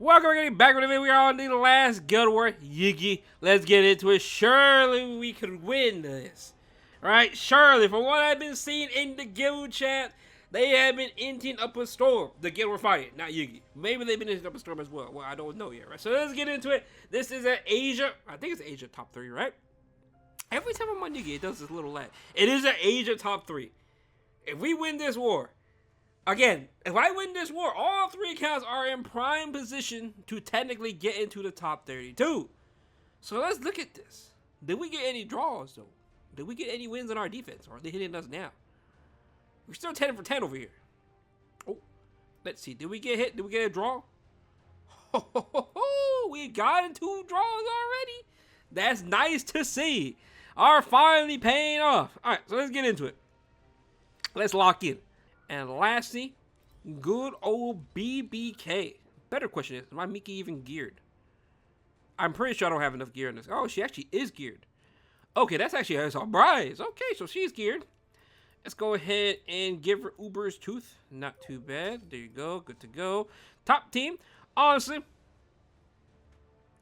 Welcome again back with the video. We are on the last Guild War Yggy. Let's get into it. Surely we could win this. Right? Surely, from what I've been seeing in the guild chat, they have been inting up a storm. The guild we're fighting, not Yggy. Maybe they've been inting up a storm as well. Well, I don't know yet, right? So let's get into it. This is an Asia. I think it's Asia top 3, right? Every time I'm on Yggy, it does this little lag. It is an Asia top 3. If we win this war, again, if I win this war, all 3 accounts are in prime position to technically get into the top 32. So let's look at this. Did we get any draws, though? Did we get any wins on our defense? Or are they hitting us now? We're still 10 for 10 over here. Oh, let's see. Did we get hit? Did we get a draw? Oh, we got 2 draws already. That's nice to see. Are finally paying off. All right, so let's get into it. Let's lock in. And lastly, good old BBK. Better question is my Miki even geared? I'm pretty sure I don't have enough gear in this. Oh, she actually is geared. Okay, that's actually a surprise. Okay, so she's geared. Let's go ahead and give her Uber's tooth. Not too bad. There you go. Good to go. Top team. Honestly,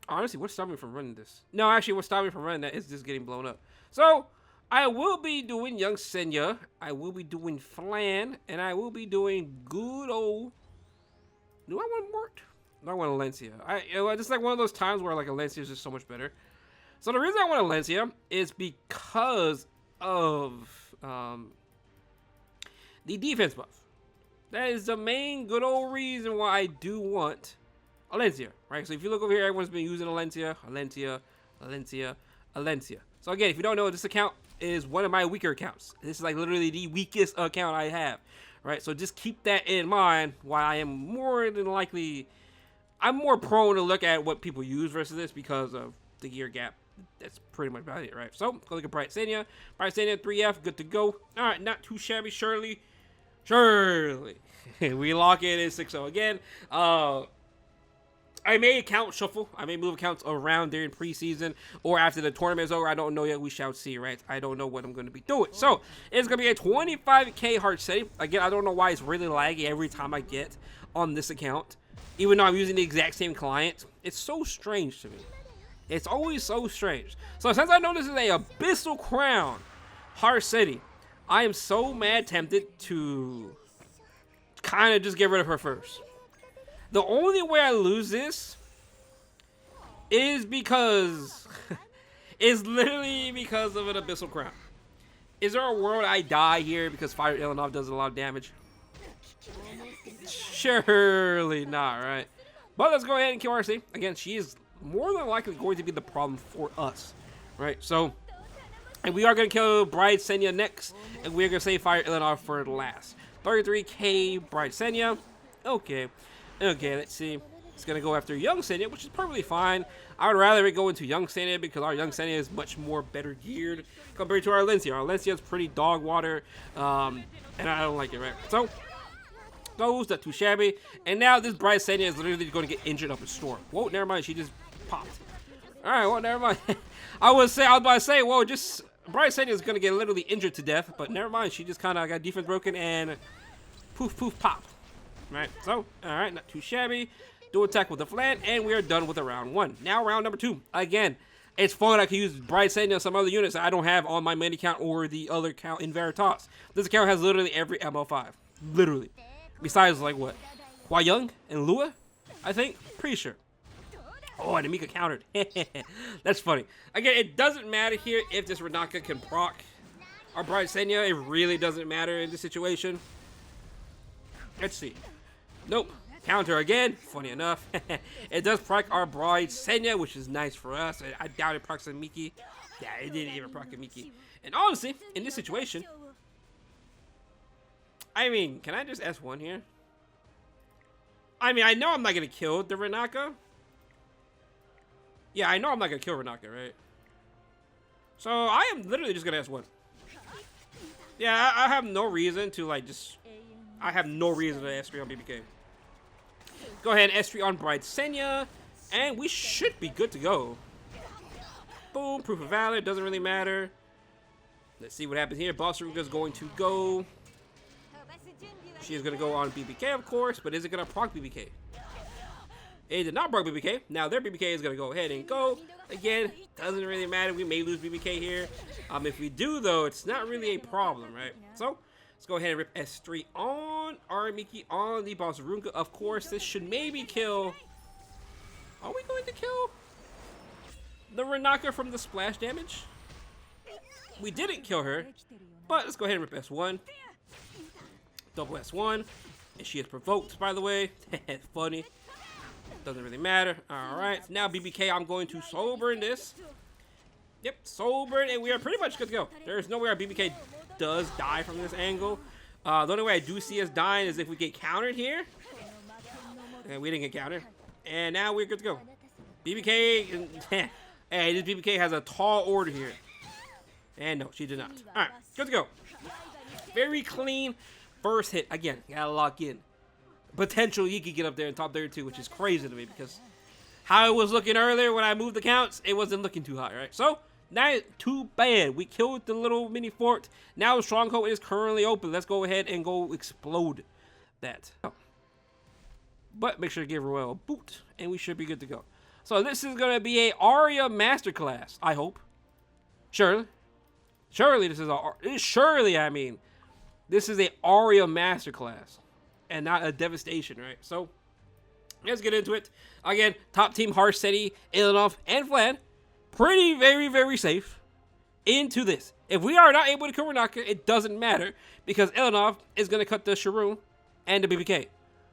what's stopping me from running this? No, actually, what's stopping me from running that is just getting blown up. So, I will be doing Young Senya, I will be doing Flan, and I will be doing good old... Do I want Mort? No, I want Alencia. It's like one of those times where like Alencia is just so much better. So the reason I want Alencia is because of the defense buff. That is the main good old reason why I do want Alencia, right? So if you look over here, everyone's been using Alencia. So again, if you don't know, this account is one of my weaker accounts. This is like literally the weakest account I have, right? So just keep that in mind. Why I am more than likely, I'm more prone to look at what people use versus this because of the gear gap. That's pretty much about it, right? So go look at Bright Senya. Bright Senya 3F, good to go. All right, not too shabby. Surely, we lock it in 6-0 again. I may account shuffle. I may move accounts around during preseason or after the tournament is over. I don't know yet. We shall see, right? I don't know what I'm going to be doing. So, it's going to be a 25k hard setting. Again, I don't know why it's really laggy every time I get on this account. Even though I'm using the exact same client. It's so strange to me. It's always so strange. So, since I know this is a Abyssal Crown hard setting, I am so mad tempted to kind of just get rid of her first. The only way I lose this is because it's literally because of an Abyssal Crown. Is there a world I die here because Fire Ilanov does a lot of damage? Surely not, right? But let's go ahead and kill RC. Again, she is more than likely going to be the problem for us, right? So, and we are going to kill Bride Senya next, and we're going to save Fire Ilanov for last. 33k Bride Senya. Okay, let's see. It's going to go after Young Senya, which is perfectly fine. I would rather it go into Young Senya because our Young Senya is much more better geared compared to our Alencia. Our Alencia is pretty dog water, and I don't like it, right? So, those, not too shabby. And now this Bride Senya is literally going to get injured up a storm. Whoa, never mind. She just popped. All right, well, never mind. I was about to say, whoa, just Bride Senya is going to get literally injured to death, but never mind. She just kind of got defense broken and poof, poof, pop. Right, so, alright, not too shabby. Do attack with the Flan, and we are done with the round 1. Now, round number 2. Again, it's fun. I can use Bride Senya and some other units that I don't have on my main account or the other account in Veritas. This account has literally every ML5. Literally. Besides, like, what? Hua Young and Lua? I think? Pretty sure. Oh, and Amika countered. That's funny. Again, it doesn't matter here if this Renaka can proc our Bride Senya. It really doesn't matter in this situation. Let's see. Nope. Counter again. Funny enough. It does proc our Bride Senya, which is nice for us. I doubt it procs a Miki. Yeah, it didn't even proc a Miki. And honestly, in this situation, I mean, can I just S1 here? I mean, I know I'm not going to kill the Renaka. Yeah, I know I'm not going to kill Renaka, right? So, I am literally just going to S1. Yeah, I have no reason to, like, I have no reason to S3 on BBK. Go ahead and S3 on Bride Senya, and we should be good to go. Boom, Proof of Valor, doesn't really matter. Let's see what happens here. Boss Ruka is going to go. She is going to go on BBK, of course, but is it going to proc BBK? It did not break BBK. Now their BBK is going to go ahead and go. Again, doesn't really matter. We may lose BBK here. If we do, though, it's not really a problem, right? So let's go ahead and rip S3 on Aramiki on the Boss Runka. Of course, this should maybe kill... Are we going to kill the Renaka from the splash damage? We didn't kill her, but let's go ahead and rip S1. Double S1. And she is provoked, by the way. Funny. Doesn't really matter. Alright, now BBK, I'm going to soul burn this. Yep, soul burn, and we are pretty much good to go. There is no way our BBK does die from this angle. The only way I do see us dying is if we get countered here. And we didn't get countered. And now we're good to go. BBK, hey, this BBK has a tall order here. And no, she did not. Alright, good to go. Very clean first hit. Again, gotta lock in. Potential Yggy get up there in top 32, which is crazy to me because how it was looking earlier when I moved the counts, it wasn't looking too hot, right? So, not too bad. We killed the little mini fort. Now the stronghold is currently open. Let's go ahead and go explode that. But make sure to give her a boot, and we should be good to go. So this is going to be a Arya Masterclass, I hope. Surely. Surely this is a... Surely, I mean. This is a Arya Masterclass. And not a devastation, right? So, let's get into it. Again, top team Harsetti, Ilanov, and Flan. Pretty, very, very safe into this. If we are not able to kill Renaka, it doesn't matter. Because Ilanov is going to cut the Sharoon and the BBK.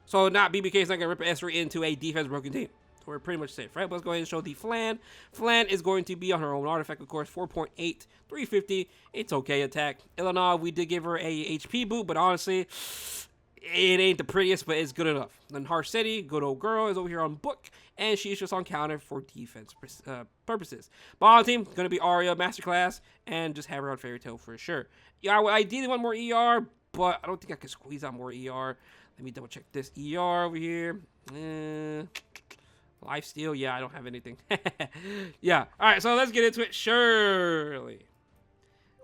So, BBK is not going to rip S3 into a defense broken team. So, we're pretty much safe, right? But let's go ahead and show the Flan. Flan is going to be on her own artifact, of course. 4.8, 350. It's okay attack. Ilanov, we did give her a HP boot, but honestly... It ain't the prettiest, but it's good enough. Then Harsetti, good old girl, is over here on book, and she's just on counter for defense purposes. Bottom team, going to be Arya Masterclass, and just have her on Fairy Tail for sure. Yeah, I ideally want more ER, but I don't think I can squeeze out more ER. Let me double check this ER over here. Lifesteal, yeah, I don't have anything. Yeah, alright, so let's get into it. Surely,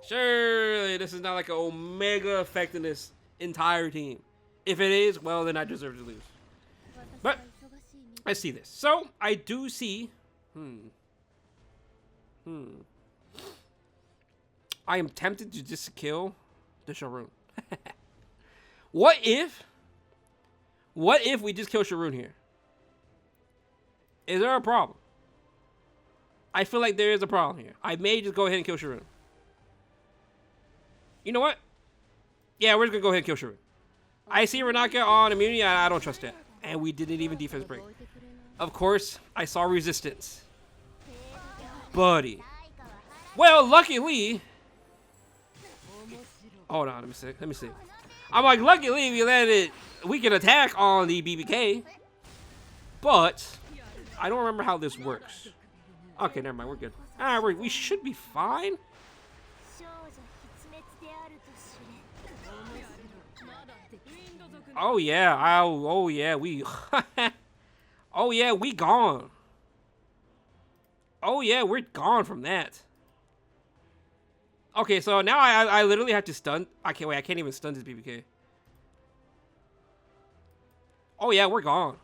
this is not like an Omega effect in this entire team. If it is, well, then I deserve to lose. But I see this. So I do see. I am tempted to just kill the Sharoon. What if we just kill Sharoon here? Is there a problem? I feel like there is a problem here. I may just go ahead and kill Sharoon. You know what? Yeah, we're just gonna go ahead and kill Sharoon. I see Renaka on immunity, I don't trust that. And we didn't even defense break. Of course, I saw resistance. Buddy. Well, luckily... Hold on, let me see. I'm like, luckily we can attack on the BBK. But, I don't remember how this works. Okay, never mind, we're good. Alright, we should be fine. Oh yeah, oh yeah, we oh yeah, we gone. Oh yeah, we're gone from that. Okay, so now I literally have to stun. I can't even stun this BBK. Oh yeah, we're gone.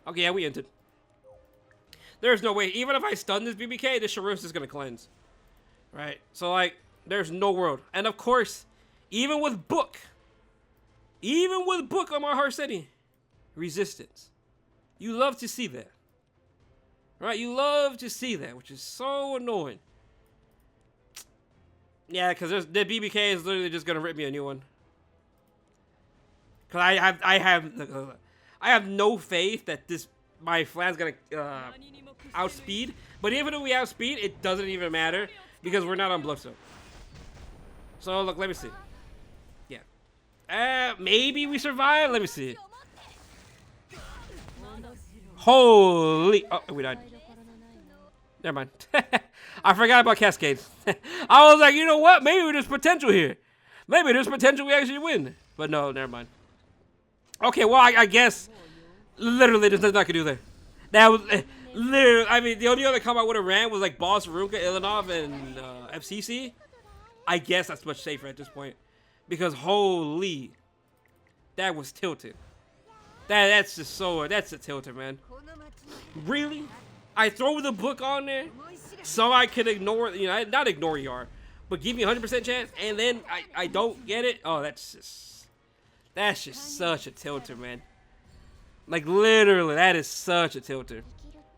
Okay, yeah, we entered. There's no way, even if I stun this BBK, this Sharoon is gonna cleanse. Right? So like, there's no world. And of course, even with book on my Harsetti, resistance. You love to see that. Right? You love to see that, which is so annoying. Yeah, because the BBK is literally just gonna rip me a new one. Cause I have no faith that my Flan's gonna outspeed. But even if we outspeed, it doesn't even matter because we're not on Bluffstone. So look, let me see. Maybe we survive. Let me see. Holy! Oh, we died. Never mind. I forgot about Cascade. I was like, you know what? Maybe there's potential here. Maybe there's potential we actually win. But no, never mind. Okay, well, I guess literally there's nothing I could do there. That was literally. I mean, the only other combo I would have ran was like Boss, Ruka, Ilanov, and FCC. I guess that's much safer at this point. Because holy, that was tilted. That's just so, that's a tilter, man. Really? I throw the book on there so I can ignore, you know, not ignore ER, but give me 100% chance, and then I don't get it. Oh, that's just such a tilter, man. Like, literally, that is such a tilter.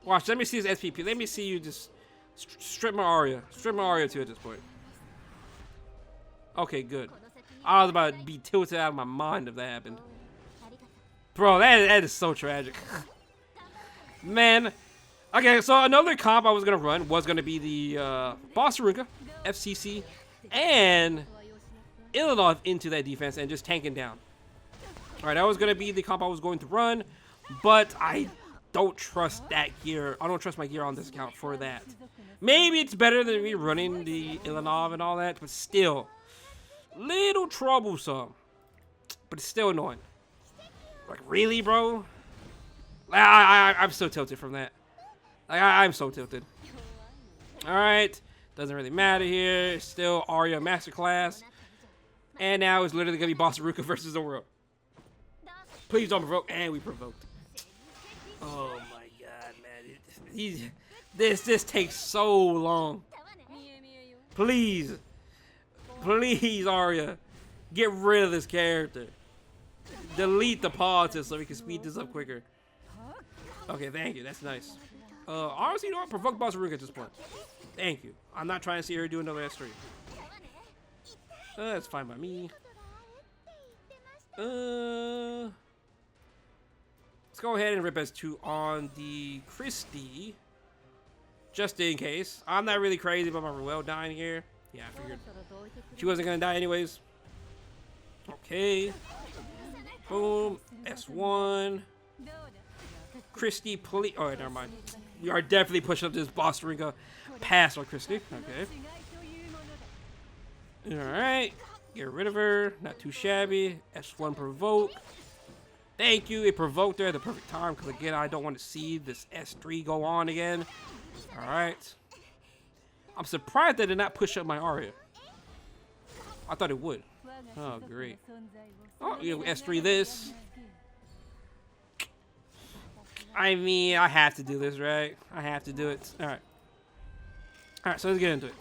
Watch, let me see his SPP. Let me see you just strip my Arya. Strip my Arya too at this point. Okay, good. I was about to be tilted out of my mind if that happened. Bro, that is so tragic. Man. Okay, so another comp I was going to run was going to be the Boss Ruka, FCC, and Ilanov into that defense and just tanking down. Alright, that was going to be the comp I was going to run, but I don't trust that gear. I don't trust my gear on this account for that. Maybe it's better than me running the Ilanov and all that, but still, little troublesome. But it's still annoying. Like, really, bro? I'm so tilted from that. Like, I'm so tilted. Alright, doesn't really matter here. Still Arya Masterclass. And now it's literally going to be Boss Ruka versus the world. Please don't provoke. And we provoked. Oh my god, man. This takes so long. Please. Please, Arya. Get rid of this character. Delete the politics so we can speed this up quicker. Okay, thank you. That's nice. Honestly, you know what? Provoke Boss Ruka at this point. Thank you. I'm not trying to see her do another S3. That's fine by me. Let's go ahead and rip S2 on the Christie. Just in case. I'm not really crazy about my Ruel dying here. Yeah, I figured she wasn't going to die anyways. Okay. Boom. S1. Christie, please. Oh, never mind. We are definitely pushing up this Boss Ruka pass on Christie. Okay. Alright. Get rid of her. Not too shabby. S1 provoke. Thank you. It provoked her at the perfect time because, again, I don't want to see this S3 go on again. Alright. I'm surprised they did not push up my Arya. I thought it would. Oh, great. Oh, you know, S3 this. I mean, I have to do this, right? I have to do it. Alright. Alright, so let's get into it.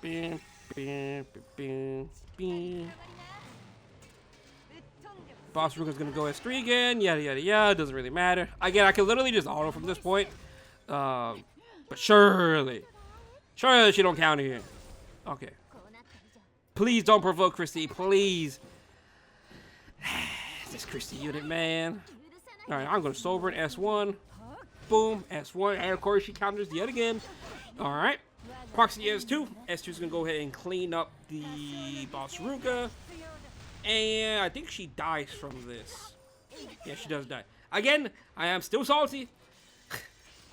Bing, bing, bing, bing. Boss Ruka's gonna go S3 again. Yada, yada, yada. Doesn't really matter. Again, I can literally just auto from this point. But surely she don't counter here. Okay. Please don't provoke Christie. Please. This Christie unit, man. Alright, I'm going to sober in S1. Boom, S1. And of course, she counters yet again. Alright. Proxy S2. S2 is going to go ahead and clean up the Boss Ruka. And I think she dies from this. Yeah, she does die. Again, I am still salty.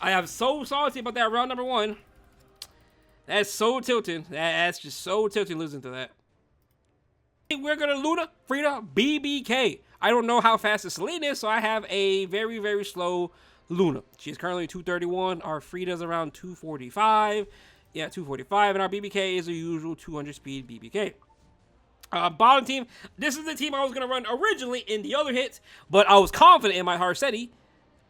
I am so salty about that round number 1. That's so tilting. That's just so tilting losing to that. We're going to Luna, Frida, BBK. I don't know how fast the Celine is, so I have a very, very slow Luna. She's currently 231. Our Frida's around 245. Yeah, 245. And our BBK is a usual 200 speed BBK. Bottom team. This is the team I was going to run originally in the other hits, but I was confident in my Harsetti.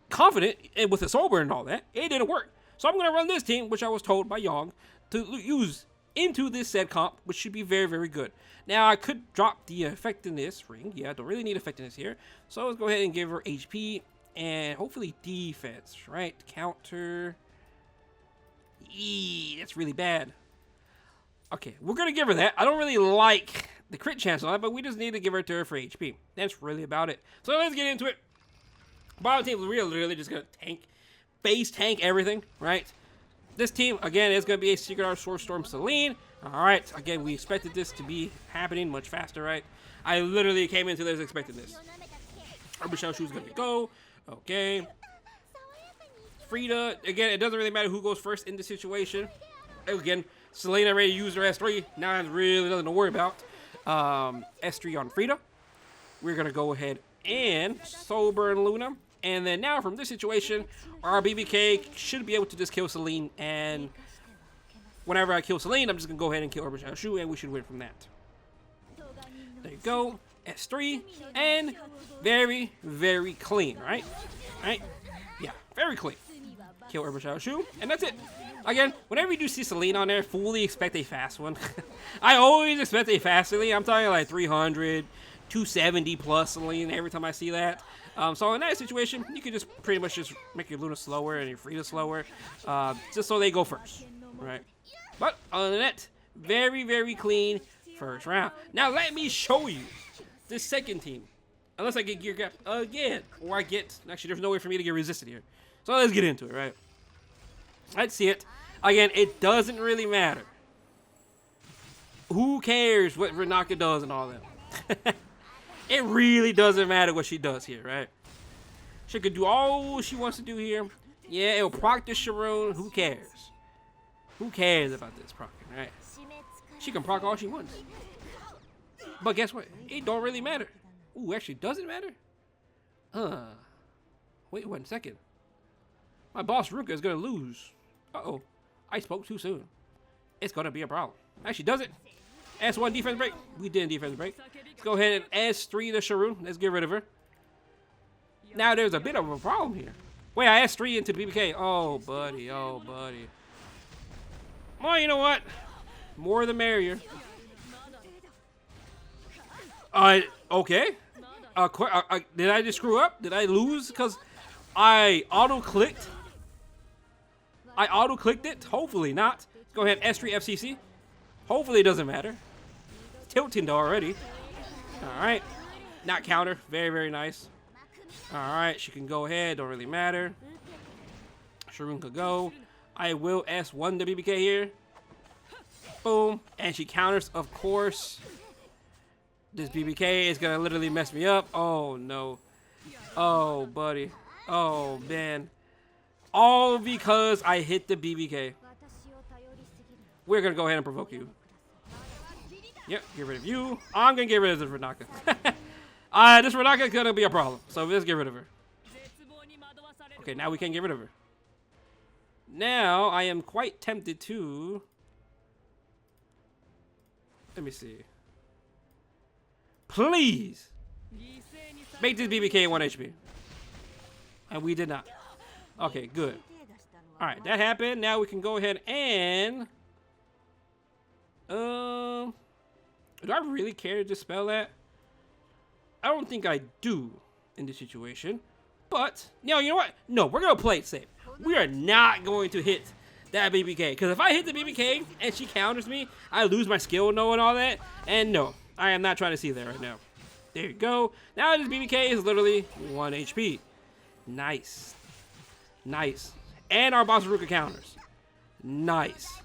Confident and with the sober and all that. It didn't work. So I'm going to run this team, which I was told by Young to use into this said comp, which should be very, very good. Now, I could drop the effectiveness ring. Yeah, I don't really need effectiveness here. So let's go ahead and give her HP and hopefully defense, right? Counter. Eee, that's really bad. Okay, we're going to give her that. I don't really like the crit chance on it, but we just need to give her to her for HP. That's really about it. So let's get into it. Bottom team is really just going to tank, base tank everything, right? This team, again, is going to be a Secret Art Source Storm Celine. Alright, again, we expected this to be happening much faster, right? I literally came into this expecting this. Michelle Shu's going to go. Okay. Frida, again, it doesn't really matter who goes first in the situation. Again, Celine already used her S3. Now there's really nothing to worry about. S3 on Frida. We're going to go ahead and sober and Luna. And then now from this situation, our BBK should be able to just kill Celine. And whenever I kill Celine, I'm just going to go ahead and kill Michelle Shu, and we should win from that. There you go. S3, and very, very clean, right? Right? Yeah, very clean. Kill Urban Shadow Shoe, and that's it. Again, whenever you do see Celine on there, fully expect a fast one. I always expect a fast Celine. I'm talking like 300, 270 plus Celine every time I see that. So in that situation, you can just pretty much just make your Luna slower and your Frida slower, just so they go first, right? But other than that, very, very clean first round. Now let me show you the second team. Unless I get gear gap again, or I get, actually there's no way for me to get resisted here. So let's get into it, right? Let's see it. Again, it doesn't really matter. Who cares what Renaka does and all that? It really doesn't matter what she does here, right? She could do all she wants to do here. Yeah, it'll proc the Sharon. Who cares? Who cares about this procking, right? She can proc all she wants. But guess what? It don't really matter. Ooh, actually, does it matter? Wait 1 second. My boss Ruka is gonna lose. Uh-oh. I spoke too soon. It's gonna be a problem. Actually, does it? S1 defense break. We did defense break. Let's go ahead and S3 the Sharon. Let's get rid of her. Now there's a bit of a problem here. Wait, I S3 into the BBK. Oh, buddy. Oh, buddy. Well, you know what? More the merrier. Okay. Did I just screw up? Did I lose? Because I auto-clicked. I auto-clicked it. Hopefully not. Let's go ahead and S3 FCC. Hopefully it doesn't matter. It's tilting already. Alright. Not counter. Very, very nice. Alright, she can go ahead. Don't really matter. Sharon could go. I will S1 the BBK here. Boom. And she counters, of course. This BBK is going to literally mess me up. Oh, no. Oh, buddy. Oh, man. All because I hit the BBK. We're going to go ahead and provoke you. Yep, get rid of you. I'm going to get rid of this Renaka. This Renaka is going to be a problem. So let's get rid of her. Okay, now we can't get rid of her. Now, I am quite tempted to... Let me see. Please! Make this BBK 1 HP. And we did not. Okay, good. Alright, that happened. Now we can go ahead and... do I really care to dispel that? I don't think I do in this situation. But, no, you know what? No, we're going to play it safe. We are not going to hit that BBK. Because if I hit the BBK and she counters me, I lose my skill and all that. And no, I am not trying to see that right now. There you go. Now this BBK is literally 1 HP. Nice. Nice. And our boss Ruka counters. Nice.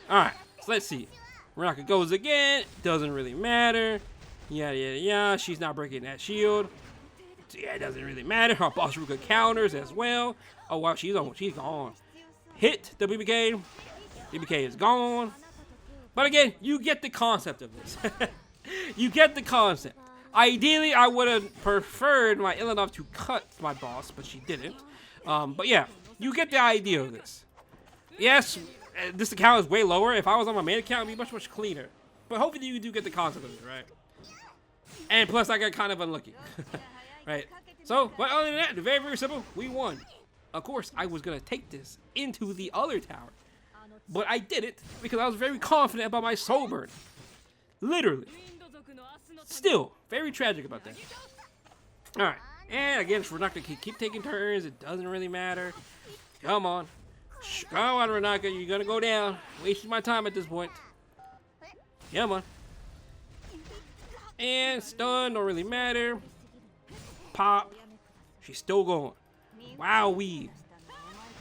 Alright, so let's see. Renaka goes again. Doesn't really matter. Yeah. She's not breaking that shield. So yeah, it doesn't really matter. Our boss Ruka counters as well. Oh wow, she's gone. Hit the BBK. BBK is gone. But again, you get the concept of this. You get the concept. Ideally, I would have preferred my Ilanov to cut my boss, but she didn't. But yeah, you get the idea of this. Yes, this account is way lower. If I was on my main account, it would be much, much cleaner. But hopefully you do get the concept of it, right? And plus, I got kind of unlucky. Right? So, but other than that, very, very simple. We won. Of course, I was going to take this into the other tower. But I didn't because I was very confident about my soul burn. Literally. Still, very tragic about that. Alright. And again, Renaka can keep taking turns. It doesn't really matter. Come on. Come on, Renaka. You're going to go down. Wasting my time at this point. Come on. And stun. Don't really matter. Pop. She's still going. Wowee.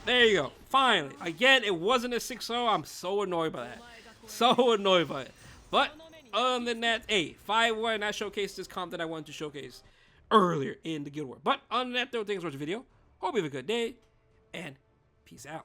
There you go. Finally. Again, it wasn't a 6-0. I'm so annoyed by that. So annoyed by it. But other than that, hey, 5-1. I showcased this comp that I wanted to showcase earlier in the Guild War. But other than that, though, thanks for watching the video. Hope you have a good day. And peace out.